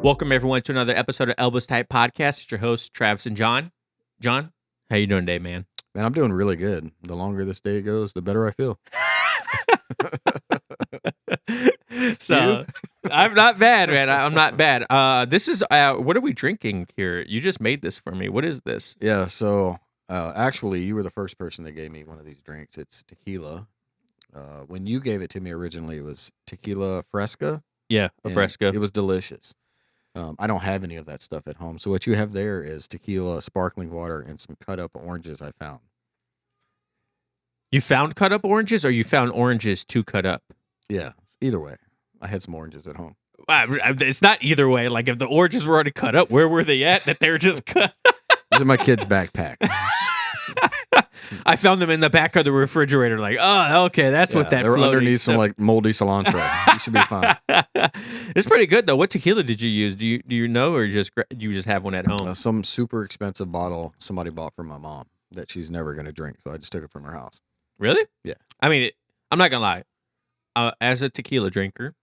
Welcome everyone to another episode of Elbows Type Podcast. It's your hosts Travis and Jon. Jon, how you doing today, man? Man, I'm doing really good. The longer this day goes, the better I feel. So I'm not bad, man. I'm not bad. This is what are we drinking here? You just made this for me. What is this? Yeah, so actually, you were the first person that gave me one of these drinks. It's tequila. When you gave it to me originally, it was tequila fresca. Yeah, a fresca. It was delicious. I don't have any of that stuff at home. So what you have there is tequila, sparkling water, and some cut up oranges I found. You found cut up oranges, or you found oranges to cut up? Yeah, either way. I had some oranges at home. It's not either way. Like if the oranges were already cut up, where were they at that they're just cut? It's in my kid's backpack. I found them in the back of the refrigerator. Like, oh, okay, that's what that. They were underneath stuff. some like moldy cilantro. You should be fine. It's pretty good though. What tequila did you use? Do you know, or you just have one at home? Some super expensive bottle somebody bought for my mom that she's never going to drink, so I just took it from her house. Really? Yeah. I mean, I'm not gonna lie. As a tequila drinker,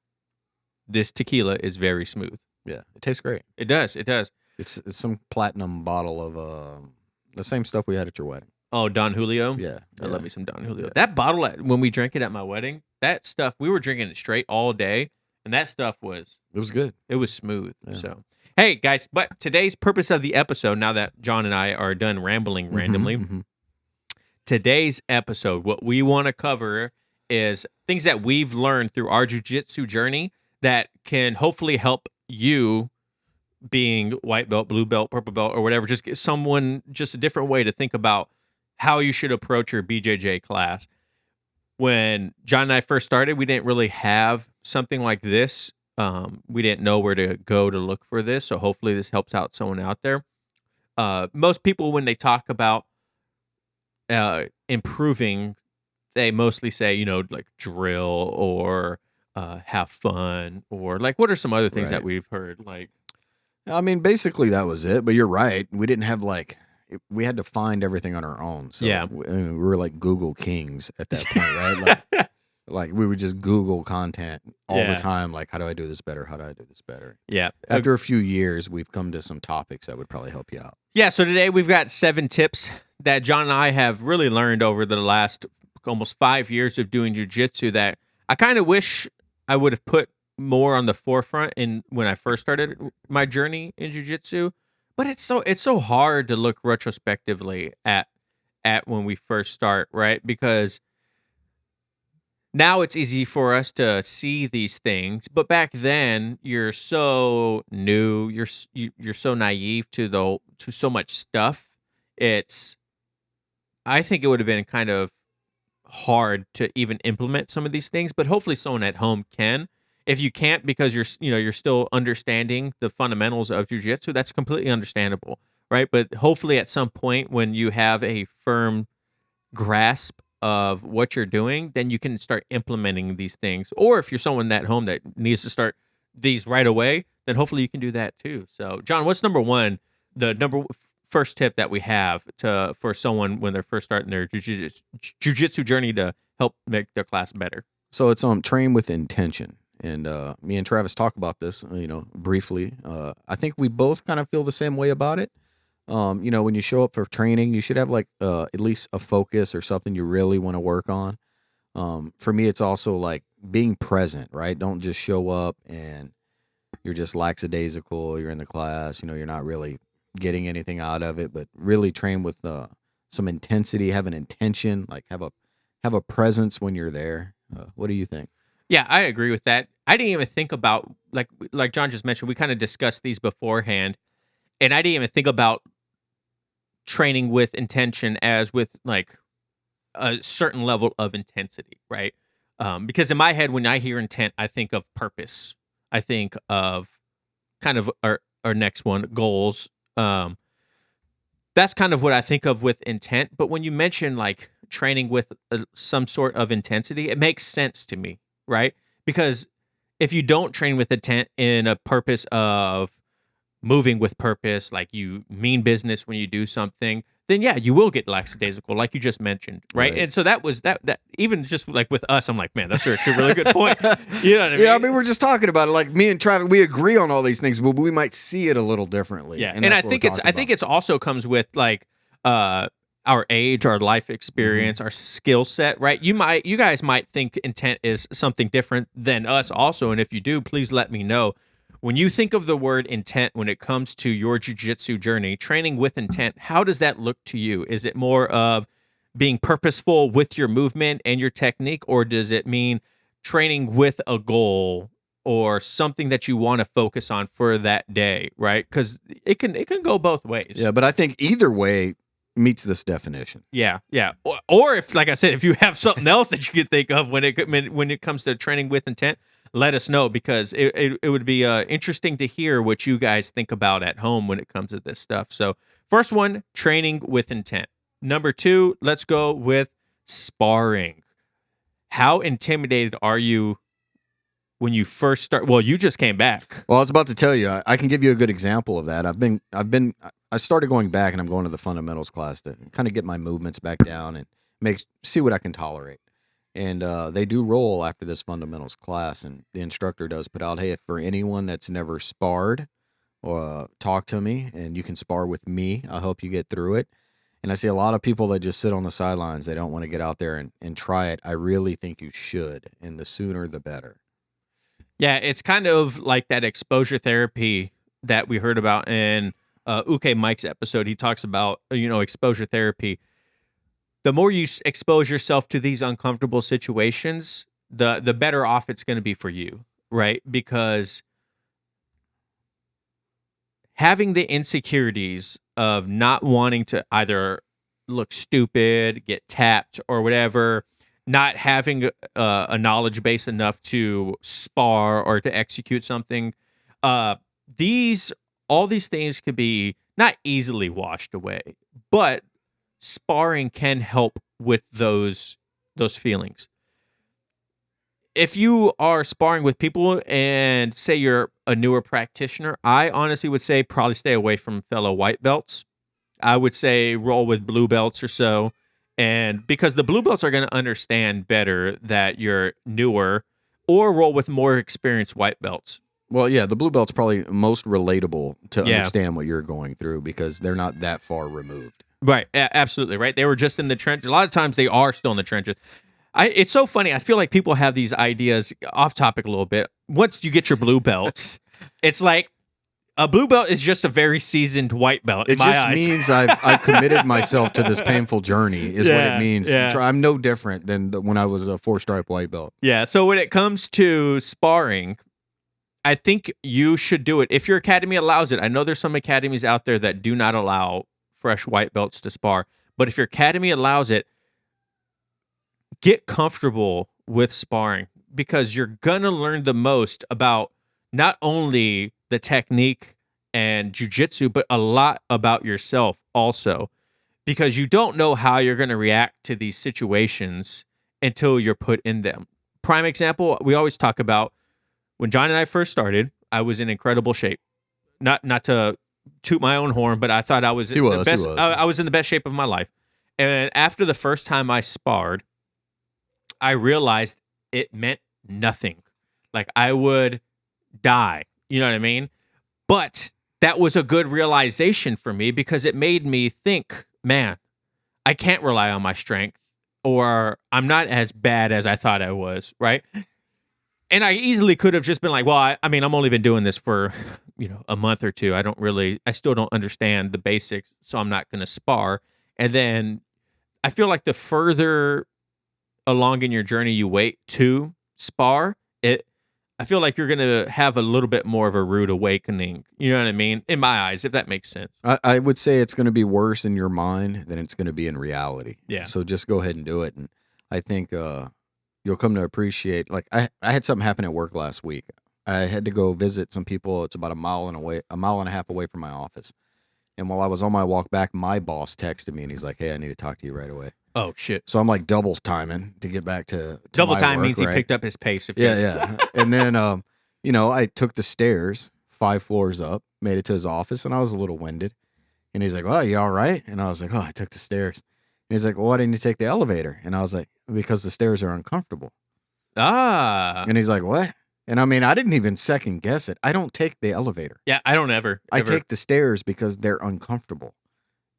this tequila is very smooth. Yeah, it tastes great. It does. It does. It's some platinum bottle of the same stuff we had at your wedding. Oh, Don Julio? Yeah. I love me some Don Julio. Yeah. That bottle, when we drank it at my wedding, that stuff, we were drinking it straight all day, and that stuff was... It was good. It was smooth. Yeah. So, hey, guys, but today's purpose of the episode, now that Jon and I are done rambling randomly, today's episode, what we want to cover is things that we've learned through our jiu-jitsu journey that can hopefully help you being white belt, blue belt, purple belt, or whatever, just get someone just a different way to think about how you should approach your BJJ class. When Jon and I first started, we didn't really have something like this. We didn't know where to go to look for this, so hopefully this helps out someone out there. Most people, when they talk about improving, they mostly say, like drill or have fun, or like, what are some other things that we've heard? Like, I mean, basically that was it, but you're right. We didn't have we had to find everything on our own. So yeah. We were like Google kings at that point, right? Like we would just Google content all the time. Like, how do I do this better? How do I do this better? Yeah. After a few years, we've come to some topics that would probably help you out. Yeah. So today we've got 7 tips that Jon and I have really learned over the last almost 5 years of doing jiu-jitsu that I kind of wish I would have put more on the forefront when I first started my journey in jiu-jitsu. But it's so hard to look retrospectively at when we first start, right? Because now it's easy for us to see these things, but back then you're so new, you're so naive to so much stuff. I think it would have been kind of hard to even implement some of these things, but hopefully someone at home can. If you can't because you're still understanding the fundamentals of jiu-jitsu, that's completely understandable, right? But hopefully at some point when you have a firm grasp of what you're doing, then you can start implementing these things. Or if you're someone at home that needs to start these right away, then hopefully you can do that too. So, Jon, what's number one, the first tip that we have for someone when they're first starting their jiu-jitsu journey to help make their class better? So it's train with intention. And me and Travis talk about this, briefly. I think we both kind of feel the same way about it. When you show up for training, you should have at least a focus or something you really want to work on. For me, it's also like being present, right? Don't just show up and you're just lackadaisical. You're in the class, you're not really getting anything out of it, but really train with some intensity, have an intention, like have a presence when you're there. What do you think? Yeah, I agree with that. I didn't even think about, like Jon just mentioned, we kind of discussed these beforehand, and I didn't even think about training with intention as with like a certain level of intensity, right? Because in my head, when I hear intent, I think of purpose. I think of kind of our next one, goals. That's kind of what I think of with intent. But when you mention like training with some sort of intensity, it makes sense to me, right? Because if you don't train with intent in a purpose of moving with purpose, like you mean business when you do something, then yeah, you will get lackadaisical, like you just mentioned, right? And so that was that even just like with us, I'm like, man, that's actually a really good point. You know what I mean? Yeah, I mean, we're just talking about it. Like me and Travis, we agree on all these things, but we might see it a little differently. Yeah, and I think it's also comes with like our age, our life experience, our skill set, right? You guys might think intent is something different than us also, and if you do, please let me know. When you think of the word intent when it comes to your jiu-jitsu journey, training with intent, how does that look to you? Is it more of being purposeful with your movement and your technique, or does it mean training with a goal or something that you want to focus on for that day, right? Because it can go both ways. Yeah, but I think either way meets this definition. Yeah. Or if, like I said, if you have something else that you could think of when it comes to training with intent, let us know, because it would be interesting to hear what you guys think about at home when it comes to this stuff. So first one, training with intent. Number 2, let's go with sparring. How intimidated are you when you first start? Well, you just came back. Well, I was about to tell you, I can give you a good example of that. I started going back, and I'm going to the fundamentals class to kind of get my movements back down and see what I can tolerate. And they do roll after this fundamentals class, and the instructor does put out, hey, for anyone that's never sparred, talk to me, and you can spar with me. I'll help you get through it. And I see a lot of people that just sit on the sidelines. They don't want to get out there and try it. I really think you should, and the sooner the better. Yeah, it's kind of like that exposure therapy that we heard about in Uke Mike's episode. He talks about, exposure therapy. The more you expose yourself to these uncomfortable situations, the better off it's going to be for you, right? Because having the insecurities of not wanting to either look stupid, get tapped, or whatever, not having a knowledge base enough to spar or to execute something, all these things could be not easily washed away, but sparring can help with those feelings. If you are sparring with people and say you're a newer practitioner, I honestly would say probably stay away from fellow white belts. I would say roll with blue belts or so. And because the blue belts are going to understand better that you're newer, or roll with more experienced white belts. Well, yeah, the blue belt's probably most relatable to understand what you're going through, because they're not that far removed. Right, absolutely, right? They were just in the trenches. A lot of times they are still in the trenches. It's so funny. I feel like people have these ideas, off topic a little bit. Once you get your blue belts, it's like a blue belt is just a very seasoned white belt in my eyes. It just means I've committed myself to this painful journey is what it means. Yeah. I'm no different than when I was a 4-stripe white belt. Yeah, so when it comes to sparring, I think you should do it. If your academy allows it, I know there's some academies out there that do not allow fresh white belts to spar, but if your academy allows it, get comfortable with sparring, because you're gonna learn the most about not only the technique and jiu-jitsu, but a lot about yourself also, because you don't know how you're gonna react to these situations until you're put in them. Prime example, we always talk about when John and I first started, I was in incredible shape. Not to toot my own horn, but I thought I was in the best. I was in the best shape of my life. And after the first time I sparred, I realized it meant nothing. Like I would die. You know what I mean? But that was a good realization for me, because it made me think, man, I can't rely on my strength, or I'm not as bad as I thought I was, right? And I easily could have just been like, well, I mean, I'm only been doing this for, a month or two. I still don't understand the basics, so I'm not going to spar. And then I feel like the further along in your journey you wait to spar, I feel like you're going to have a little bit more of a rude awakening. You know what I mean? In my eyes, if that makes sense. I would say it's going to be worse in your mind than it's going to be in reality. Yeah. So just go ahead and do it. And I think you'll come to appreciate, like I had something happen at work last week. I had to go visit some people. It's about a mile and a half away from my office. And while I was on my walk back, my boss texted me and he's like, hey, I need to talk to you right away. Oh, shit. So I'm like double timing to get back to double my time work, means right? He picked up his pace. Yeah. And then, I took the stairs 5 floors up, made it to his office, and I was a little winded. And he's like, "Oh, you all right?" And I was like, "Oh, I took the stairs." And he's like, "Well, why didn't you take the elevator?" And I was like, "Because the stairs are uncomfortable." Ah. And he's like, "What?" And I mean, I didn't even second guess it. I don't take the elevator. Yeah, I don't ever. I take the stairs because they're uncomfortable.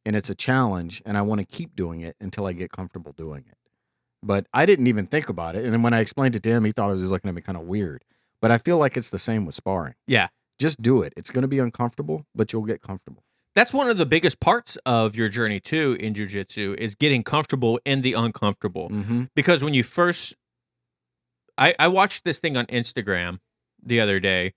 And it's a challenge, and I want to keep doing it until I get comfortable doing it. But I didn't even think about it. And then when I explained it to him, he thought it was looking at me kind of weird. But I feel like it's the same with sparring. Yeah. Just do it. It's going to be uncomfortable, but you'll get comfortable. That's one of the biggest parts of your journey, too, in jiu-jitsu, is getting comfortable in the uncomfortable. Mm-hmm. Because when you first... I watched this thing on Instagram the other day,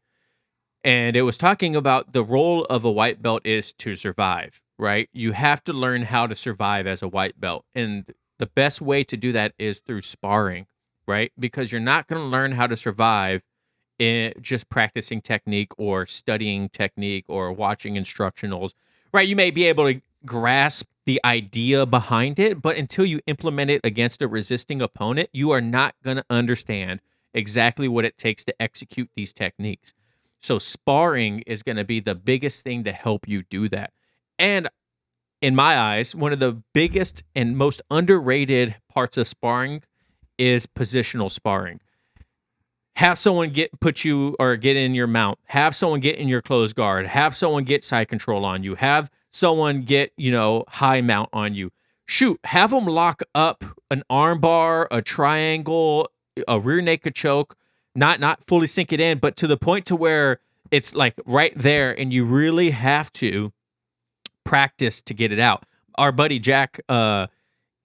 and it was talking about the role of a white belt is to survive, right? You have to learn how to survive as a white belt. And the best way to do that is through sparring, right? Because you're not going to learn how to survive in just practicing technique or studying technique or watching instructionals, right? You may be able to grasp the idea behind it, but until you implement it against a resisting opponent, you are not going to understand exactly what it takes to execute these techniques. So sparring is going to be the biggest thing to help you do that. And in my eyes, one of the biggest and most underrated parts of sparring is positional sparring. Have someone get in your mount. Have someone get in your closed guard. Have someone get side control on you. Have someone get, high mount on you. Shoot, have them lock up an arm bar, a triangle, a rear naked choke, not fully sink it in, but to the point to where it's like right there and you really have to practice to get it out. Our buddy Jack,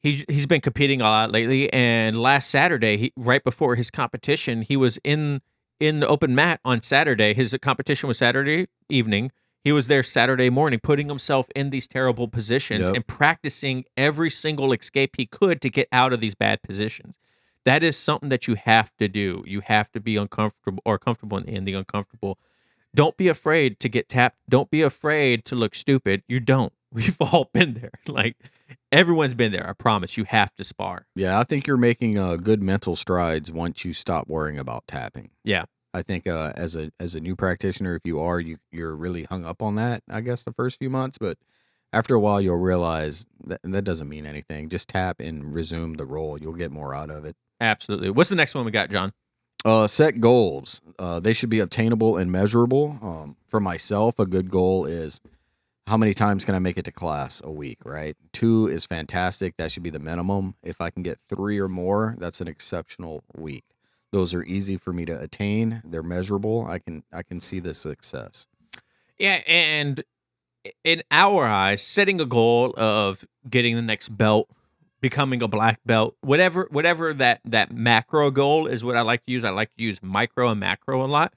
he's been competing a lot lately, and last Saturday, right before his competition, he was in the open mat on Saturday. His competition was Saturday evening. He was there Saturday morning, putting himself in these terrible positions and practicing every single escape he could to get out of these bad positions. That is something that you have to do. You have to be uncomfortable or comfortable in the uncomfortable. Don't be afraid to get tapped. Don't be afraid to look stupid. You don't. We've all been there. Like, everyone's been there. I promise. You have to spar. Yeah, I think you're making good mental strides once you stop worrying about tapping. Yeah. I think as a new practitioner, if you are, you're really hung up on that, I guess, the first few months. But after a while, you'll realize that doesn't mean anything. Just tap and resume the roll. You'll get more out of it. Absolutely. What's the next one we got, John? Set goals. They should be obtainable and measurable. For myself, a good goal is how many times can I make it to class a week, right? 2 is fantastic. That should be the minimum. If I can get 3 or more, that's an exceptional week. Those are easy for me to attain. They're measurable. I can see the success. Yeah, and in our eyes, setting a goal of getting the next belt, becoming a black belt, whatever that macro goal is what I like to use. I like to use micro and macro a lot.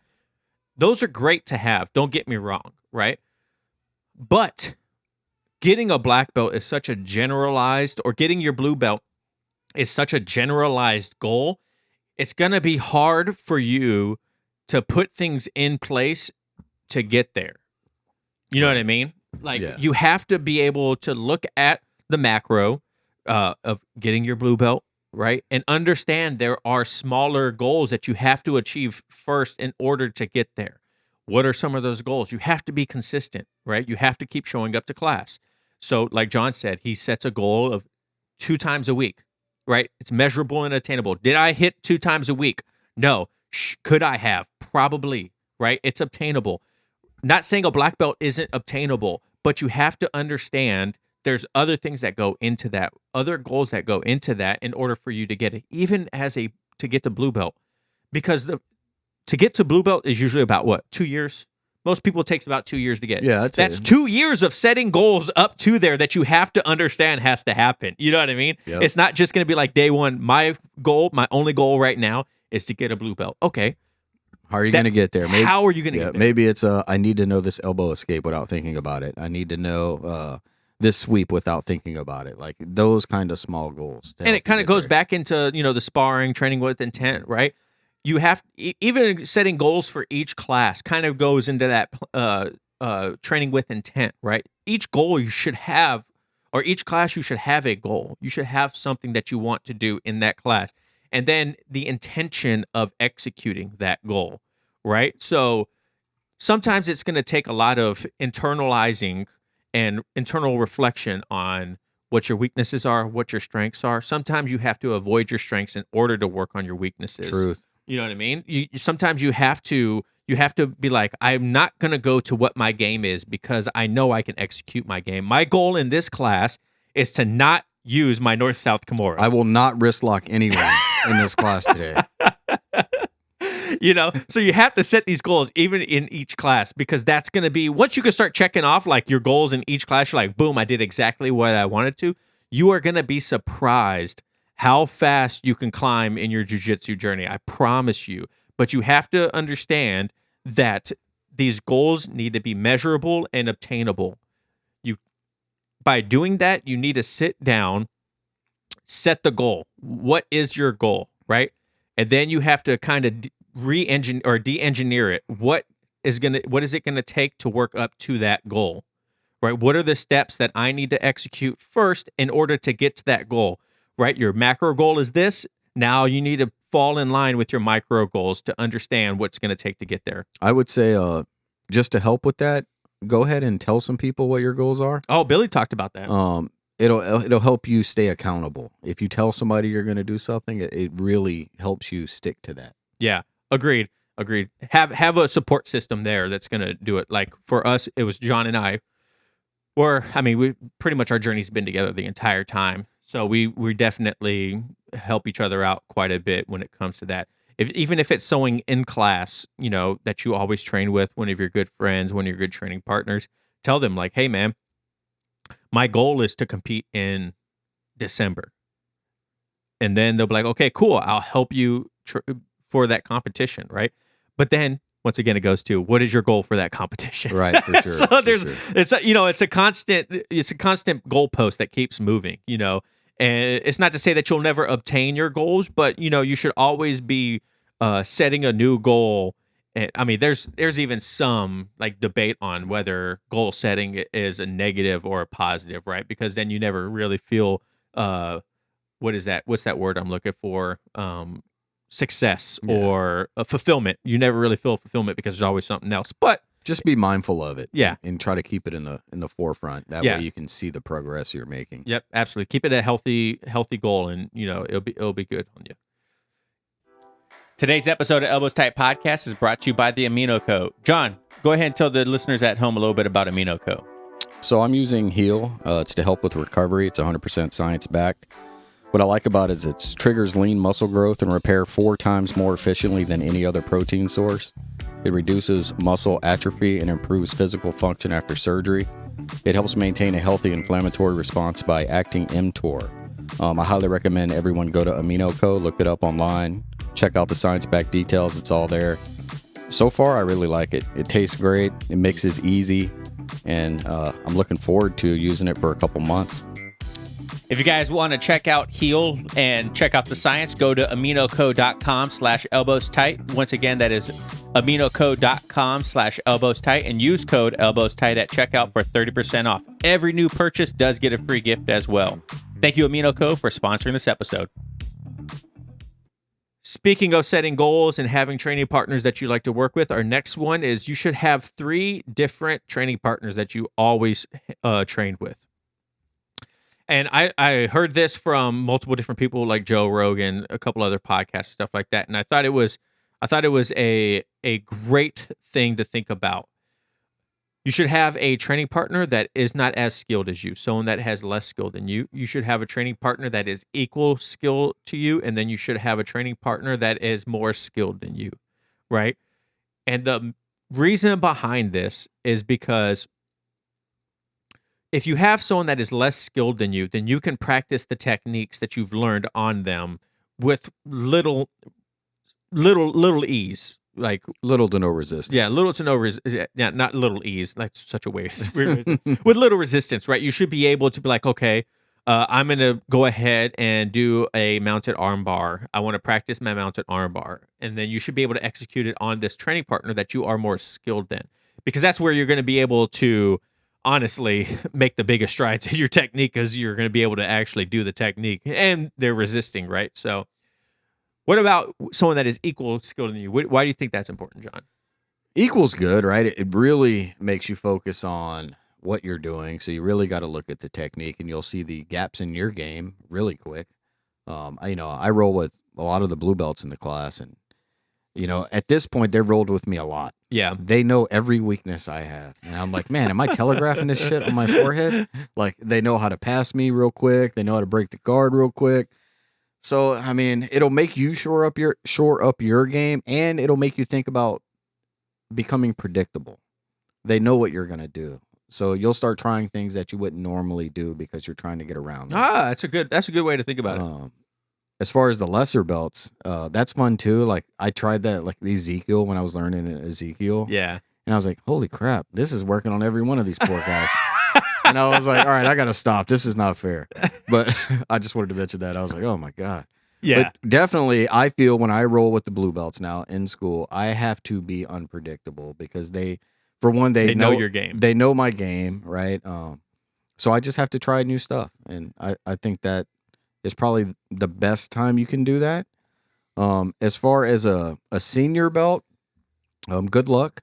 Those are great to have. Don't get me wrong, right? But getting a black belt is such a generalized, or getting your blue belt is such a generalized goal. It's going to be hard for you to put things in place to get there. You know what I mean? Like, you have to be able to look at the macro of getting your blue belt, right? And understand there are smaller goals that you have to achieve first in order to get there. What are some of those goals? You have to be consistent, right? You have to keep showing up to class. So like John said, he sets a goal of 2 times a week. Right? It's measurable and attainable. Did I hit 2 times a week? No. Could I have? Probably. Right? It's obtainable. Not saying a black belt isn't obtainable, but you have to understand there's other things that go into that, other goals that go into that in order for you to get it, even to get to blue belt. Because to get to blue belt is usually about what? 2 years? Most people it takes about 2 years to get. Yeah, that's 2 years of setting goals up to there that you have to understand has to happen. You know what I mean? Yep. It's not just going to be like day one. My only goal right now is to get a blue belt. Okay. How are you going to get there? How are you going to get there? Maybe it's I need to know this elbow escape without thinking about it. I need to know this sweep without thinking about it. Like those kind of small goals. And it kind of goes back into, the sparring, training with intent, right? You have, even setting goals for each class kind of goes into that training with intent, right? Each goal you should have, or each class you should have a goal. You should have something that you want to do in that class. And then the intention of executing that goal, right? So sometimes it's going to take a lot of internalizing and internal reflection on what your weaknesses are, what your strengths are. Sometimes you have to avoid your strengths in order to work on your weaknesses. Truth. You know what I mean? Sometimes you have to be like, I'm not going to go to what my game is because I know I can execute my game. My goal in this class is to not use my north-south Kimura. I will not wrist lock anyone in this class today. So you have to set these goals even in each class, because that's going to be, once you can start checking off like your goals in each class, you're like, boom, I did exactly what I wanted to. You are going to be surprised how fast you can climb in your jiu-jitsu journey. I promise you. But you have to understand that these goals need to be measurable and obtainable. By doing that, you need to sit down, set the goal. What is your goal, right? And then you have to kind of re-engineer or de-engineer it. What is it gonna take to work up to that goal, right? What are the steps that I need to execute first in order to get to that goal, right? Your macro goal is this. Now you need to fall in line with your micro goals to understand what's going to take to get there. I would say, just to help with that, go ahead and tell some people what your goals are. Oh, Billy talked about that. It'll help you stay accountable. If you tell somebody you're going to do something, it really helps you stick to that. Yeah, agreed. Have a support system there that's going to do it. Like for us, it was Jon and I. We pretty much, our journey's been together the entire time. So we definitely help each other out quite a bit when it comes to that. Even if it's someone in class, that you always train with, one of your good friends, one of your good training partners, tell them like, hey man, my goal is to compete in December. And then they'll be like, okay, cool. I'll help you for that competition. Right. But then once again, it goes to, what is your goal for that competition? Right. For sure. So it's a constant goalpost that keeps moving, and it's not to say that you'll never obtain your goals, but you should always be setting a new goal. And there's even some like debate on whether goal setting is a negative or a positive, right? Because then you never really feel what's that word I'm looking for? Success or fulfillment. You never really feel fulfillment because there's always something else. But just be mindful of it. Yeah. And try to keep it in the forefront. That way you can see the progress you're making. Yep, absolutely. Keep it a healthy goal, and it'll be good on you. Today's episode of Elbows Tight Podcast is brought to you by the Amino Co. Jon, go ahead and tell the listeners at home a little bit about Amino Co. So I'm using Heal. It's to help with recovery. It's 100% science backed. What I like about it is it triggers lean muscle growth and repair 4 times more efficiently than any other protein source. It reduces muscle atrophy and improves physical function after surgery. It helps maintain a healthy inflammatory response by acting mTOR. I highly recommend everyone go to Amino Co. Look it up online. Check out the science-backed details. It's all there. So far, I really like it. It tastes great. It mixes easy. And I'm looking forward to using it for a couple months. If you guys want to check out Heal and check out the science, go to aminoco.com/elbowstight. Once again, that is aminoco.com/elbowstight, and use code elbowstight at checkout for 30% off. Every new purchase does get a free gift as well. Thank you, Amino Co, for sponsoring this episode. Speaking of setting goals and having training partners that you like to work with, our next one is you should have 3 different training partners that you always train with. And I heard this from multiple different people like Joe Rogan, a couple other podcasts, stuff like that. And I thought it was a great thing to think about. You should have a training partner that is not as skilled as you, someone that has less skill than you. You should have a training partner that is equal skill to you, and then you should have a training partner that is more skilled than you, right? And the reason behind this is because if you have someone that is less skilled than you, then you can practice the techniques that you've learned on them with little ease, like little to no resistance. Yeah, little to no resistance. Yeah, not little ease. That's such a weird. With little resistance, right? You should be able to be like, okay, I'm going to go ahead and do a mounted arm bar. I want to practice my mounted arm bar, and then you should be able to execute it on this training partner that you are more skilled than, because that's where you're going to be able to honestly make the biggest strides in your technique, because you're going to be able to actually do the technique, and they're resisting, right? So what about someone that is equal skilled than you? Why do you think that's important, Jon? Equal's good, right? It really makes you focus on what you're doing. So you really got to look at the technique, and you'll see the gaps in your game really quick. I roll with a lot of the blue belts in the class, and at this point, they've rolled with me a lot. Yeah. They know every weakness I have. And I'm like, man, am I telegraphing this shit on my forehead? Like, they know how to pass me real quick. They know how to break the guard real quick. So, I mean, it'll make you shore up your game, and it'll make you think about becoming predictable. They know what you're going to do. So you'll start trying things that you wouldn't normally do because you're trying to get around them. That's a good way to think about it. As far as the lesser belts, that's fun too. Like I tried that, like the Ezekiel, when I was learning Ezekiel. Yeah. And I was like, holy crap, this is working on every one of these poor guys. And I was like, all right, I got to stop. This is not fair. But I just wanted to mention that. I was like, oh my God. Yeah. But definitely, I feel when I roll with the blue belts now in school, I have to be unpredictable because they know your game. They know my game, right? So I just have to try new stuff. And I think that is probably the best time you can do that. As far as a senior belt, good luck.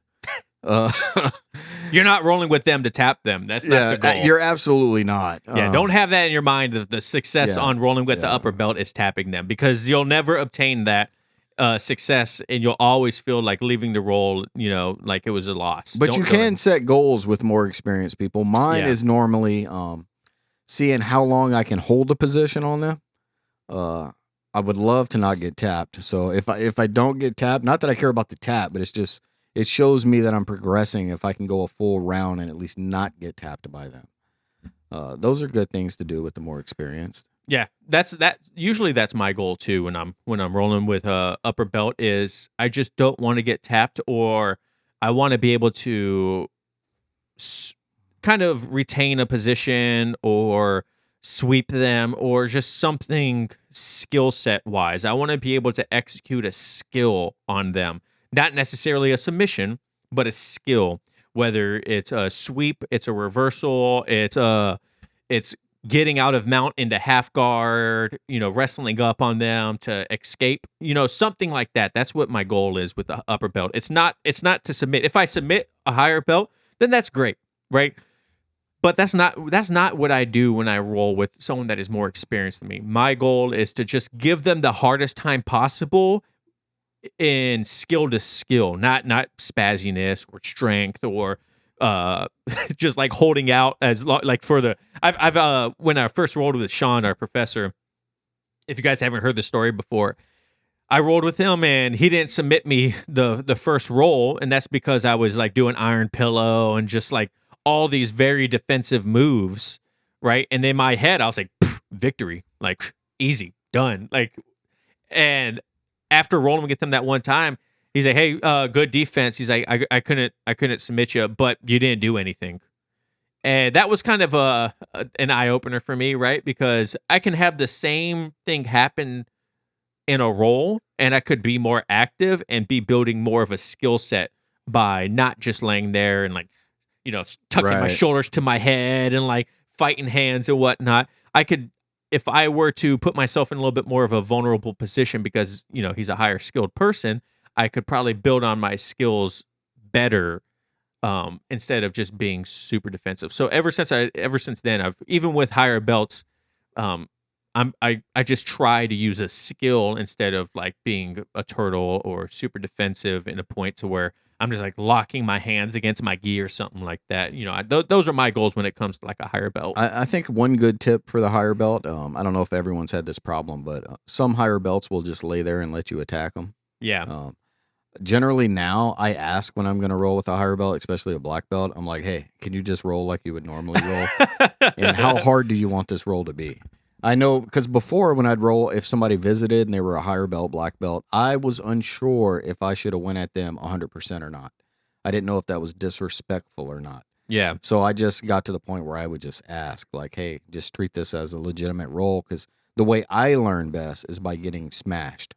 You're not rolling with them to tap them. That's not the goal. You're absolutely not. Yeah, don't have that in your mind. The success on rolling with the upper belt is tapping them, because you'll never obtain that success, and you'll always feel like leaving the roll, like it was a loss. But you can set goals with more experienced people. Mine is normally seeing how long I can hold a position on them. I would love to not get tapped. So if I don't get tapped, not that I care about the tap, but it's just, it shows me that I'm progressing if I can go a full round and at least not get tapped by them. Those are good things to do with the more experienced. Yeah, usually that's my goal too when I'm rolling with upper belt, is I just don't want to get tapped, or I want to be able to kind of retain a position or sweep them, or just something skill set wise. I want to be able to execute a skill on them. Not necessarily a submission, but a skill. Whether it's a sweep, it's a reversal, it's getting out of mount into half guard, wrestling up on them to escape, something like that. That's what my goal is with the upper belt. It's not to submit. If I submit a higher belt, then that's great, right? But that's not what I do when I roll with someone that is more experienced than me. My goal is to just give them the hardest time possible in skill to skill, not spazziness or strength or just like holding out like for the I've when I first rolled with Sean, our professor, if you guys haven't heard the story before, I rolled with him and he didn't submit me the first roll, and that's because I was like doing iron pillow and just like all these very defensive moves, right? And in my head I was like, victory, like easy, done, like. And after rolling with him that one time, he's like, "Hey, good defense." He's like, "I couldn't submit you, but you didn't do anything," and that was kind of an eye opener for me, right? Because I can have the same thing happen in a roll, and I could be more active and be building more of a skill set by not just laying there and like, tucking my shoulders to my head and like fighting hands and whatnot. I could. If I were to put myself in a little bit more of a vulnerable position because, he's a higher skilled person, I could probably build on my skills better instead of just being super defensive. So ever since then, I've, even with higher belts, I just try to use a skill instead of like being a turtle or super defensive in a point to where I'm just like locking my hands against my gi or something like that. Those are my goals when it comes to like a higher belt. I think one good tip for the higher belt, I don't know if everyone's had this problem, but some higher belts will just lay there and let you attack them. Yeah. Generally now I ask when I'm going to roll with a higher belt, especially a black belt, I'm like, hey, can you just roll like you would normally roll? And how hard do you want this roll to be? I know, because before when I'd roll, if somebody visited and they were a higher belt, black belt, I was unsure if I should have went at them 100% or not. I didn't know if that was disrespectful or not. Yeah. So I just got to the point where I would just ask, like, hey, just treat this as a legitimate roll, because the way I learn best is by getting smashed.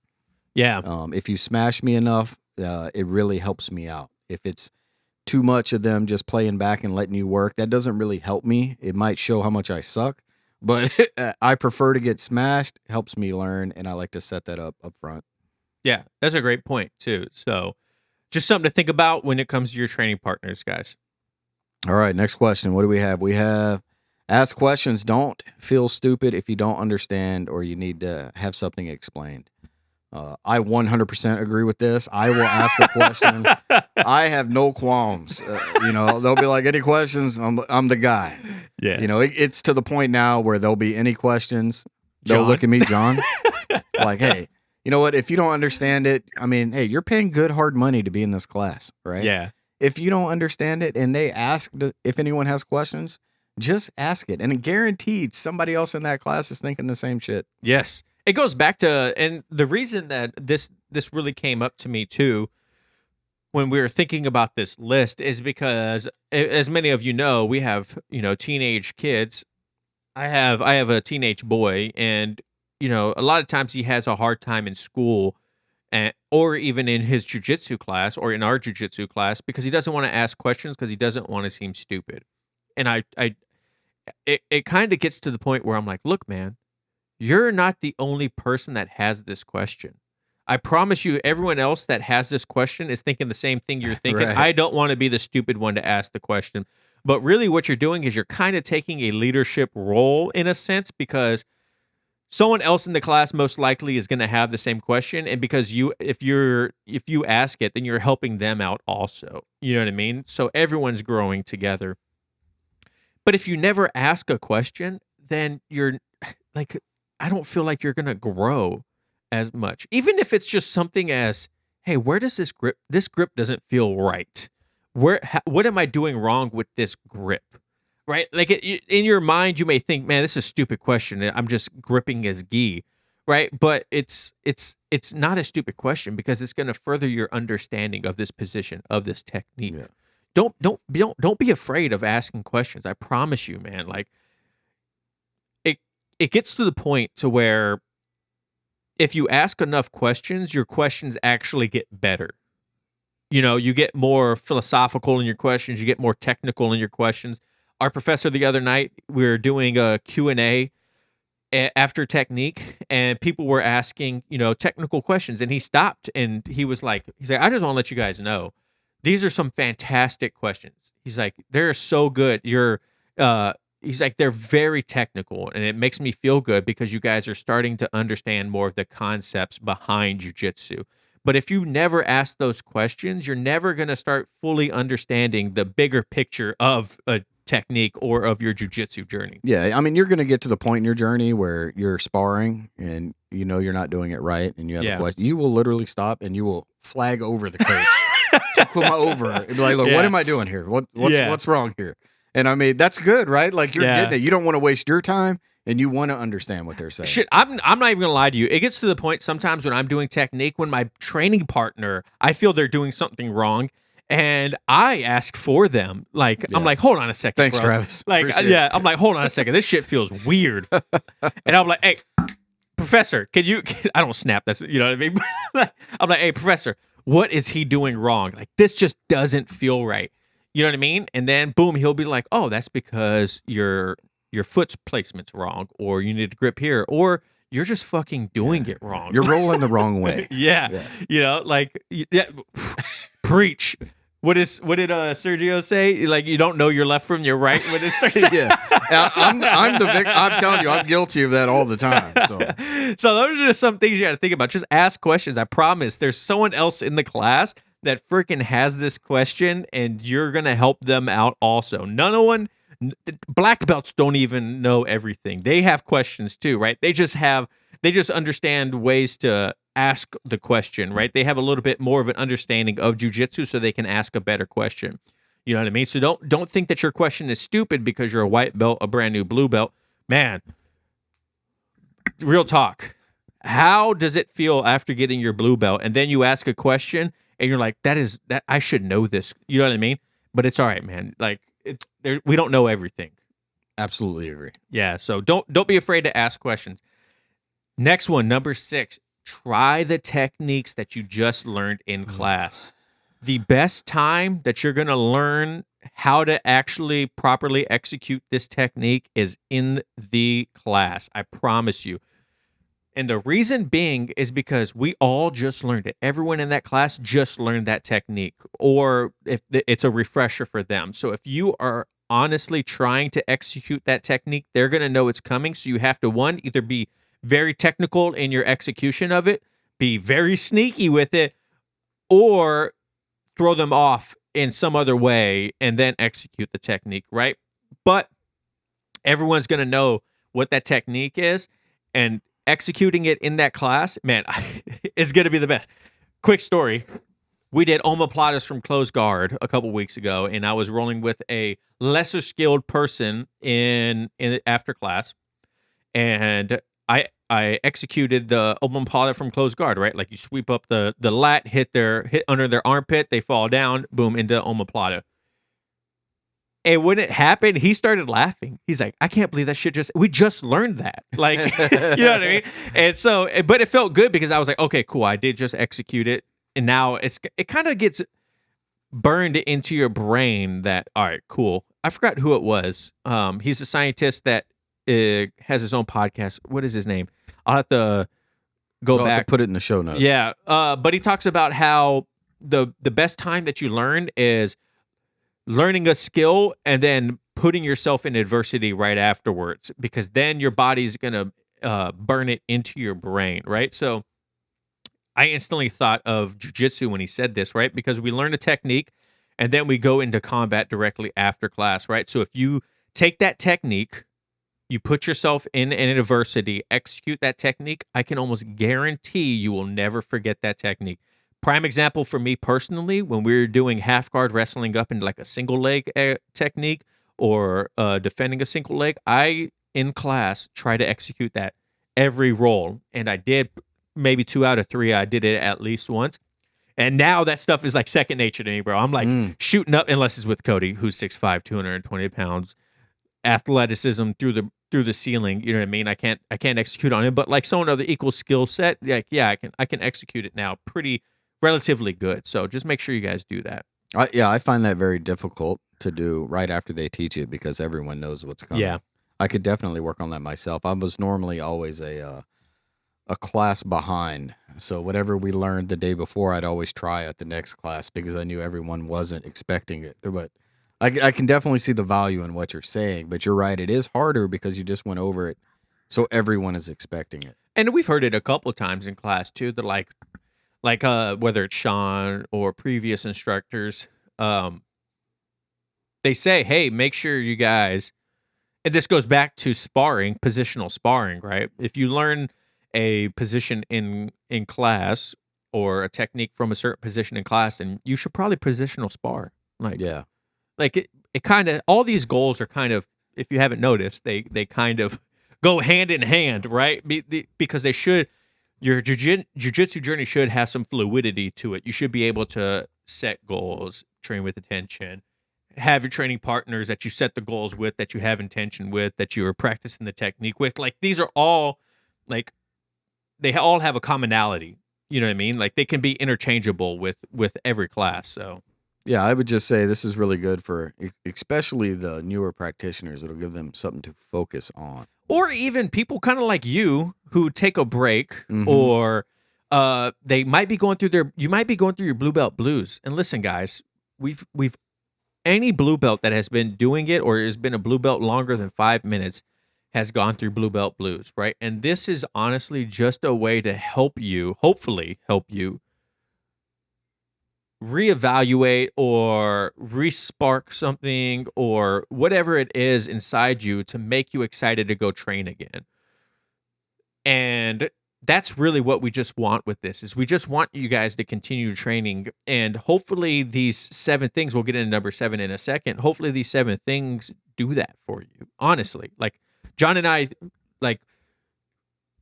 Yeah. If you smash me enough, it really helps me out. If it's too much of them just playing back and letting you work, that doesn't really help me. It might show how much I suck. But I prefer to get smashed. Helps me learn, and I like to set that up front. Yeah, that's a great point too. So just something to think about when it comes to your training partners, guys. All right, next question. What do we have? We have ask questions. Don't feel stupid if you don't understand or you need to have something explained. I 100% agree with this. I will ask a question. I have no qualms. They'll be like, any questions? I'm the guy. Yeah. It's to the point now where there'll be any questions. They'll look at me, John, like, hey, you know what? If you don't understand it, I mean, hey, you're paying good, hard money to be in this class, right? Yeah. If you don't understand it and they ask if anyone has questions, just ask it. And guaranteed somebody else in that class is thinking the same shit. Yes. It goes back to, and the reason that this really came up to me too, when we were thinking about this list, is because, as many of you know, we have, teenage kids. I have a teenage boy, and, a lot of times he has a hard time in school, or even in his jiu-jitsu class, or in our jiu-jitsu class, because he doesn't want to ask questions because he doesn't want to seem stupid. And it kind of gets to the point where I'm like, look, man, you're not the only person that has this question. I promise you, everyone else that has this question is thinking the same thing you're thinking. Right. I don't want to be the stupid one to ask the question. But really what you're doing is you're kind of taking a leadership role in a sense, because someone else in the class most likely is going to have the same question. And because if you ask it, then you're helping them out also. You know what I mean? So everyone's growing together. But if you never ask a question, then you're like, I don't feel like you're going to grow as much. Even if it's just something as, hey, where does this grip doesn't feel right. What am I doing wrong with this grip? Right? Like in your mind, you may think, man, this is a stupid question. I'm just gripping as gi, right? But it's not a stupid question, because it's going to further your understanding of this position, of this technique. Yeah. Don't be afraid of asking questions. I promise you, man. Like, it gets to the point to where if you ask enough questions, your questions actually get better. You get more philosophical in your questions. You get more technical in your questions. Our professor the other night, we were doing a Q&A after technique, and people were asking, technical questions, and he stopped and he's like, I just want to let you guys know, these are some fantastic questions. He's like, they're so good. He's like, they're very technical, and it makes me feel good because you guys are starting to understand more of the concepts behind jiu-jitsu. But if you never ask those questions, you're never going to start fully understanding the bigger picture of a technique or of your jiu-jitsu journey. Yeah, I mean, you're going to get to the point in your journey where you're sparring and you're not doing it right, and you have a question. You will literally stop and you will flag over the coach to come over and be like, look, what am I doing here? What's wrong here? And I mean, that's good, right? Like, you're getting it. You don't want to waste your time, and you want to understand what they're saying. Shit, I'm not even going to lie to you. It gets to the point sometimes when I'm doing technique, when my training partner, I feel they're doing something wrong, and I ask for them. Like, I'm like, hold on a second, Thanks, bro. Travis. Like, I'm like, hold on a second. This shit feels weird. And I'm like, hey, professor, I don't snap. That's, you know what I mean? I'm like, hey, professor, what is he doing wrong? Like, this just doesn't feel right. You know what I mean? And then boom, he'll be like, oh, that's because your foot's placement's wrong, or you need to grip here, or you're just fucking doing it wrong. You're rolling the wrong way. Yeah. Preach. What did Sergio say? Like, you don't know your left from your right when it starts. Yeah, I'm the victim. I'm telling you, I'm guilty of that all the time. So those are just some things you got to think about. Just ask questions. I promise. There's someone else in the class that freaking has this question, and you're gonna help them out also. Black belts don't even know everything. They have questions too, right? They just understand ways to ask the question, right? They have a little bit more of an understanding of jiu-jitsu, so they can ask a better question. You know what I mean? So don't think that your question is stupid because you're a white belt, a brand new blue belt. Man, real talk. How does it feel after getting your blue belt, and then you ask a question and you're like, that I should know this. You know what I mean? But it's all right, man. Like, we don't know everything. Absolutely agree. Yeah, so don't be afraid to ask questions. Next one, number 6. Try the techniques that you just learned in class. The best time that you're going to learn how to actually properly execute this technique is in the class. I promise you. And the reason being is because we all just learned it. Everyone in that class just learned that technique, or if it's a refresher for them. So if you are honestly trying to execute that technique, they're going to know it's coming. So you have to, one, either be very technical in your execution of it, be very sneaky with it, or throw them off in some other way and then execute the technique, right? But everyone's going to know what that technique is, and executing it in that class, man, is going to be the best. Quick story. We did omoplatas from closed guard a couple weeks ago, and I was rolling with a lesser skilled person in after class, and I executed the omoplata from closed guard, right? Like you sweep up the lat, hit under their armpit, they fall down, boom, into omoplata. And when it happened, he started laughing. He's like, I can't believe that shit we just learned that. Like, you know what I mean? And so, but it felt good because I was like, okay, cool. I did just execute it. And now it kind of gets burned into your brain that, all right, cool. I forgot who it was. He's a scientist that has his own podcast. What is his name? I'll have to go back. Have to put it in the show notes. Yeah. But he talks about how the best time that you learn is learning a skill and then putting yourself in adversity right afterwards, because then your body's going to burn it into your brain, right? So I instantly thought of jiu-jitsu when he said this, right? Because we learn a technique and then we go into combat directly after class, right? So if you take that technique, you put yourself in an adversity, execute that technique, I can almost guarantee you will never forget that technique. Prime example for me personally, when we were doing half guard wrestling up into like a single leg technique or defending a single leg, I, in class, try to execute that every roll. And I did maybe 2 out of 3. I did it at least once. And now that stuff is like second nature to me, bro. I'm like shooting up, unless it's with Cody, who's 6'5", 220 pounds, athleticism through the ceiling. You know what I mean? I can't execute on it, but like someone of the equal skill set, like, yeah, I can execute it now pretty relatively good. So just make sure you guys do that. I find that very difficult to do right after they teach it because everyone knows what's coming. Yeah. I could definitely work on that myself. I was normally always a class behind. So whatever we learned the day before, I'd always try at the next class because I knew everyone wasn't expecting it. But I can definitely see the value in what you're saying. But you're right, it is harder because you just went over it, so everyone is expecting it. And we've heard it a couple of times in class too. That like whether it's Sean or previous instructors, they say, hey, make sure you guys, and this goes back to sparring, positional sparring, right? If you learn a position in class or a technique from a certain position in class, and you should probably positional spar. Like, yeah. Like it kind of, all these goals are kind of, if you haven't noticed, they kind of go hand in hand, right? Because they should, your jiu-jitsu journey should have some fluidity to it. You should be able to set goals, train with intention, have your training partners that you set the goals with, that you have intention with, that you are practicing the technique with. Like, these are all, like, they all have a commonality. You know what I mean? Like, they can be interchangeable with every class. So yeah, I would just say this is really good for especially the newer practitioners. It'll give them something to focus on. Or even people kind of like you who take a break, or they might be going through you might be going through your blue belt blues. And listen, guys, we've any blue belt that has been doing it or has been a blue belt longer than 5 minutes has gone through blue belt blues, right? And this is honestly just a way to help you, hopefully help you reevaluate or respark something or whatever it is inside you to make you excited to go train again. And that's really what we just want with this, is we just want you guys to continue training. And hopefully these 7 things, we'll get into number 7 in a second. Hopefully these 7 things do that for you. Honestly, like Jon and I, like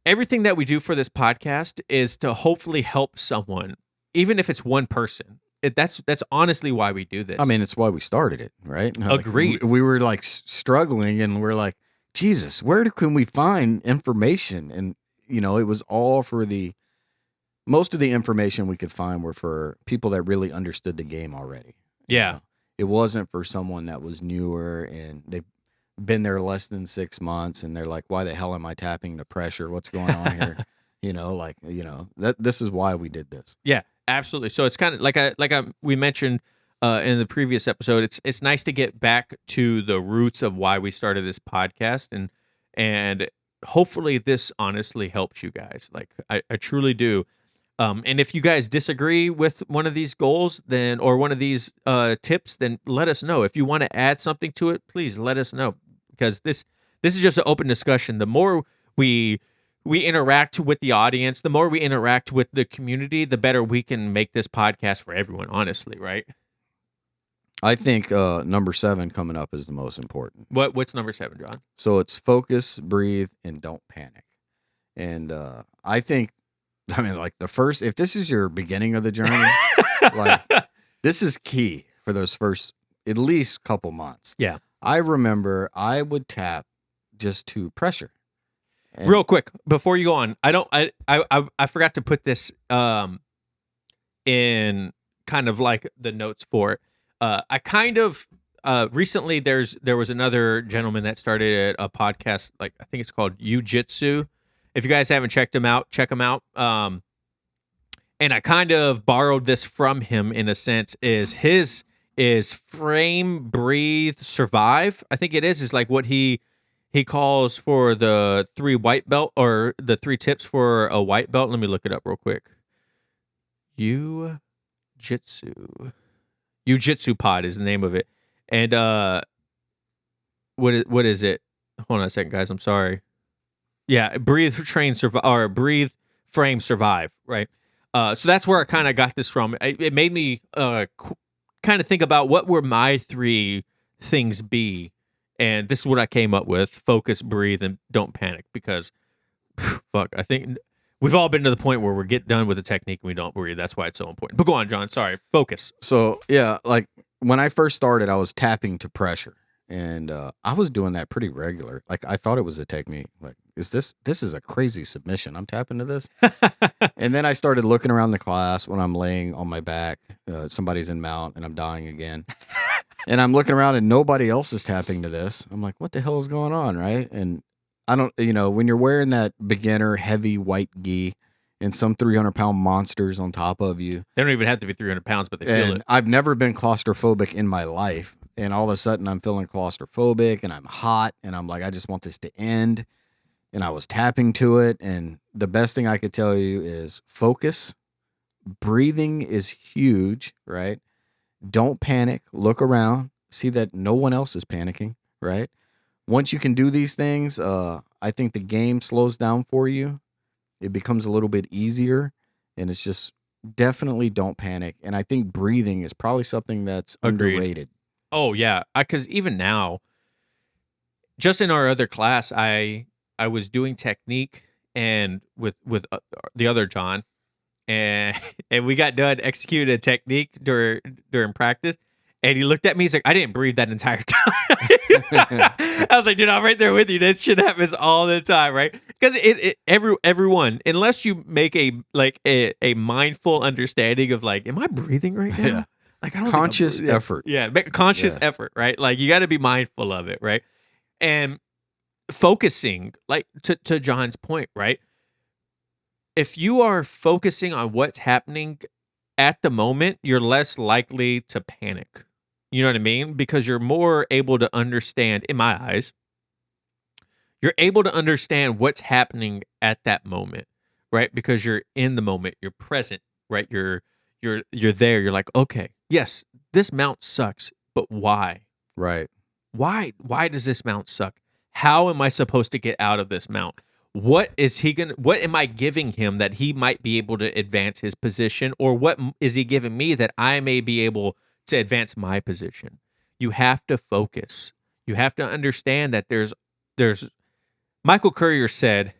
everything that we do for this podcast is to hopefully help someone, even if it's one person. That's honestly why we do this. I mean, it's why we started it, right? Agreed. Like, we were like struggling, and we're like, Jesus, where can we find information? And you know, it was all for most of the information we could find were for people that really understood the game already. Yeah. You know? It wasn't for someone that was newer and they've been there less than 6 months and they're like, why the hell am I tapping the pressure? What's going on here? that this is why we did this. Yeah, absolutely. So it's kind of we mentioned in the previous episode. It's nice to get back to the roots of why we started this podcast, and hopefully this honestly helps you guys. Like I truly do. And if you guys disagree with one of these goals, then or one of these tips, then let us know. If you want to add something to it, please let us know, because this is just an open discussion. The more we interact with the audience, the more we interact with the community, the better we can make this podcast for everyone, honestly, right? I think number 7 coming up is the most important. What's number 7, John? So it's focus, breathe, and don't panic. And I think, like the first, if this is your beginning of the journey, like this is key for those first at least couple months. Yeah. I remember I would tap just to pressure. And real quick before you go on, I forgot to put this in kind of like the notes for it. I kind of recently there was another gentleman that started a podcast, like I think it's called Jiu-Jitsu. If you guys haven't checked him out, check him out. And I kind of borrowed this from him in a sense. His frame, breathe, survive. I think it is like what he calls for the 3 white belt, or the 3 tips for a white belt. Let me look it up real quick. Jiu-Jitsu pod is the name of it. And what is it? Hold on a second, guys. I'm sorry. Yeah, breathe, train, survive, or breathe, frame, survive. Right. So that's where I kind of got this from. It made me kind of think about what were my 3 things be. And this is what I came up with: focus, breathe, and don't panic. Because, fuck, I think we've all been to the point where we get done with the technique and we don't breathe. That's why it's so important. But go on, John. Sorry. Focus. So, yeah, like when I first started, I was tapping to pressure. And I was doing that pretty regular. Like I thought it was a technique. Like, this is a crazy submission. I'm tapping to this. And then I started looking around the class when I'm laying on my back. Somebody's in mount and I'm dying again. And I'm looking around and nobody else is tapping to this. I'm like, what the hell is going on, right? And I don't, when you're wearing that beginner heavy white gi and some 300-pound monsters on top of you. They don't even have to be 300 pounds, but they feel it. I've never been claustrophobic in my life. And all of a sudden I'm feeling claustrophobic and I'm hot and I'm like, I just want this to end. And I was tapping to it. And the best thing I could tell you is focus. Breathing is huge, right? Don't panic. Look around. See that no one else is panicking, right? Once you can do these things, I think the game slows down for you. It becomes a little bit easier. And it's just definitely don't panic. And I think breathing is probably something that's underrated. Oh, yeah. Because even now, just in our other class, I was doing technique and with the other John, and we got done executing a technique during practice, and he looked at me. He's like, I didn't breathe that entire time. I was like, dude, I'm right there with you. That shit happens all the time, right? Because everyone, unless you make a mindful understanding of like, am I breathing right now? Yeah. Like, I don't conscious effort. Yeah, conscious effort, right? Like, you got to be mindful of it, right? And focusing, like, to John's point, right? If you are focusing on what's happening at the moment, you're less likely to panic. You know what I mean? Because you're more able to understand, in my eyes, you're able to understand what's happening at that moment, right? Because you're in the moment, you're present, right? You're there. You're like, okay, yes, this mount sucks, but why? Right. Why does this mount suck? How am I supposed to get out of this mount? What am I giving him that he might be able to advance his position? Or what is he giving me that I may be able to advance my position? You have to focus. You have to understand that there's Michael Courier said,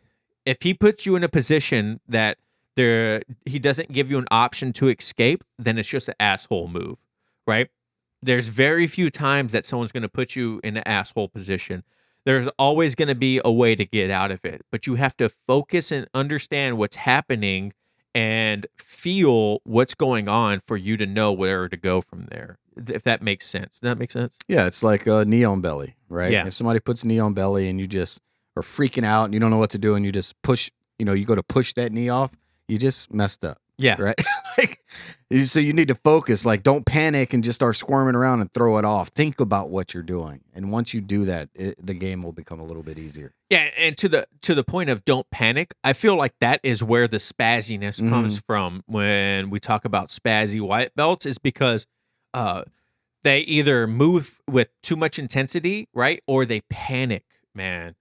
if he puts you in a position that he doesn't give you an option to escape, then it's just an asshole move, right? There's very few times that someone's going to put you in an asshole position. There's always going to be a way to get out of it, but you have to focus and understand what's happening and feel what's going on for you to know where to go from there. If that makes sense. Does that make sense? Yeah, it's like a knee on belly, right? Yeah. If somebody puts knee on belly and you just are freaking out and you don't know what to do and you just push you go to push that knee off, you just messed up. Yeah. Right. So you need to focus. Like, don't panic and just start squirming around and throw it off. Think about what you're doing, and once you do that, the game will become a little bit easier. Yeah, and to the point of don't panic, I feel like that is where the spazziness comes from when we talk about spazzy white belts, is because they either move with too much intensity, right, or they panic, man.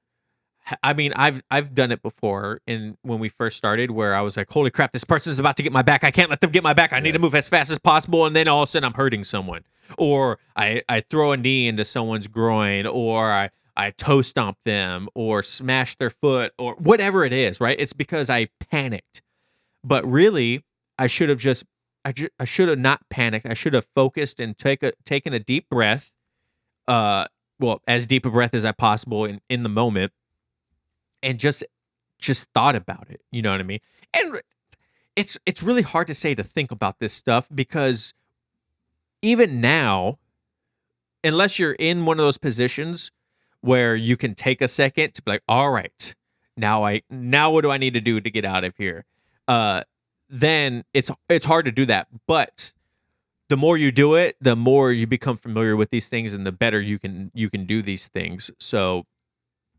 I mean, I've done it before when we first started, where I was like, holy crap, this person's about to get my back. I can't let them get my back. I need to move as fast as possible. And then all of a sudden I'm hurting someone. Or I throw a knee into someone's groin, or I toe stomp them, or smash their foot, or whatever it is, right? It's because I panicked. But really, I should have I should have not panicked. I should have focused and taken a deep breath. Well, as deep a breath as I possible in the moment. And just thought about it, you know what I mean? And it's really hard to say to think about this stuff, because even now, unless you're in one of those positions where you can take a second to be like, all right, now what do I need to do to get out of here? Then it's hard to do that. But the more you do it, the more you become familiar with these things, and the better you can do these things. So.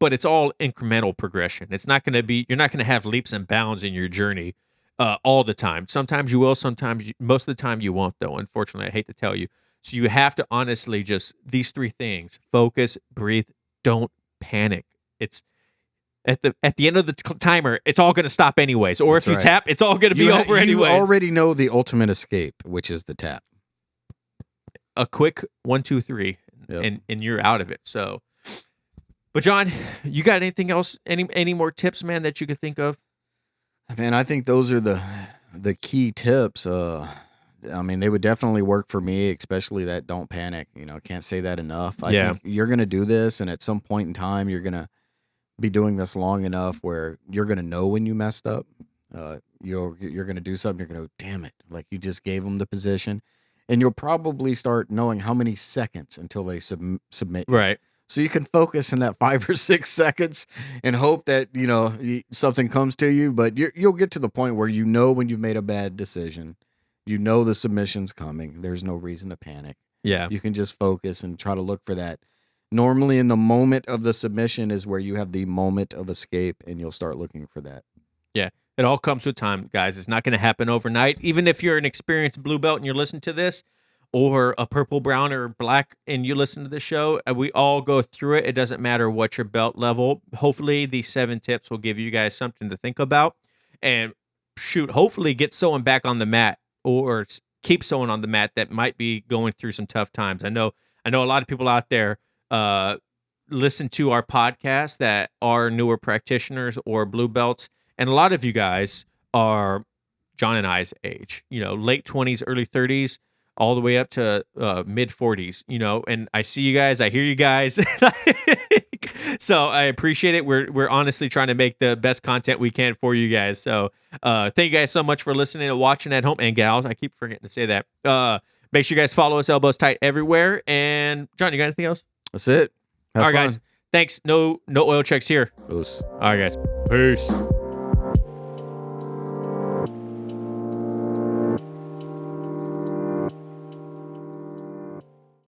But it's all incremental progression. It's not going to be, you're not going to have leaps and bounds in your journey all the time. Sometimes you will, most of the time you won't, though. Unfortunately, I hate to tell you. So you have to honestly just, these three things: focus, breathe, don't panic. It's at the end of the timer, it's all going to stop anyways. Or if you tap, it's all going to be over anyways. You already know the ultimate escape, which is the tap. A quick 1, 2, 3, and you're out of it. So. But John, you got anything else? Any more tips, man, that you could think of? Man, I think those are the key tips. I mean, they would definitely work for me, especially that don't panic. Can't say that enough. I think you're going to do this, and at some point in time, you're going to be doing this long enough where you're going to know when you messed up. You're going to do something. You're going to go, damn it, like you just gave them the position, and you'll probably start knowing how many seconds until they submit. Right. So you can focus in that 5 or 6 seconds and hope that, something comes to you. But you'll get to the point where when you've made a bad decision. The submission's coming. There's no reason to panic. Yeah. You can just focus and try to look for that. Normally in the moment of the submission is where you have the moment of escape, and you'll start looking for that. Yeah. It all comes with time, guys. It's not going to happen overnight. Even if you're an experienced blue belt and you're listening to this, or a purple, brown, or black, and you listen to the show, we all go through it. It doesn't matter what your belt level. Hopefully, these 7 tips will give you guys something to think about. And hopefully get someone back on the mat, or keep someone on the mat that might be going through some tough times. I know a lot of people out there listen to our podcast that are newer practitioners or blue belts. And a lot of you guys are John and I's age, late 20s, early 30s. All the way up to mid 40s, and I see you guys, I hear you guys. So I appreciate it. We're honestly trying to make the best content we can for you guys. So thank you guys so much for listening and watching at home, and gals. I keep forgetting to say that. Make sure you guys follow us, Elbows Tight, everywhere. And John, you got anything else? That's it. All right, guys. Thanks. No oil checks here. Peace. All right, guys. Peace.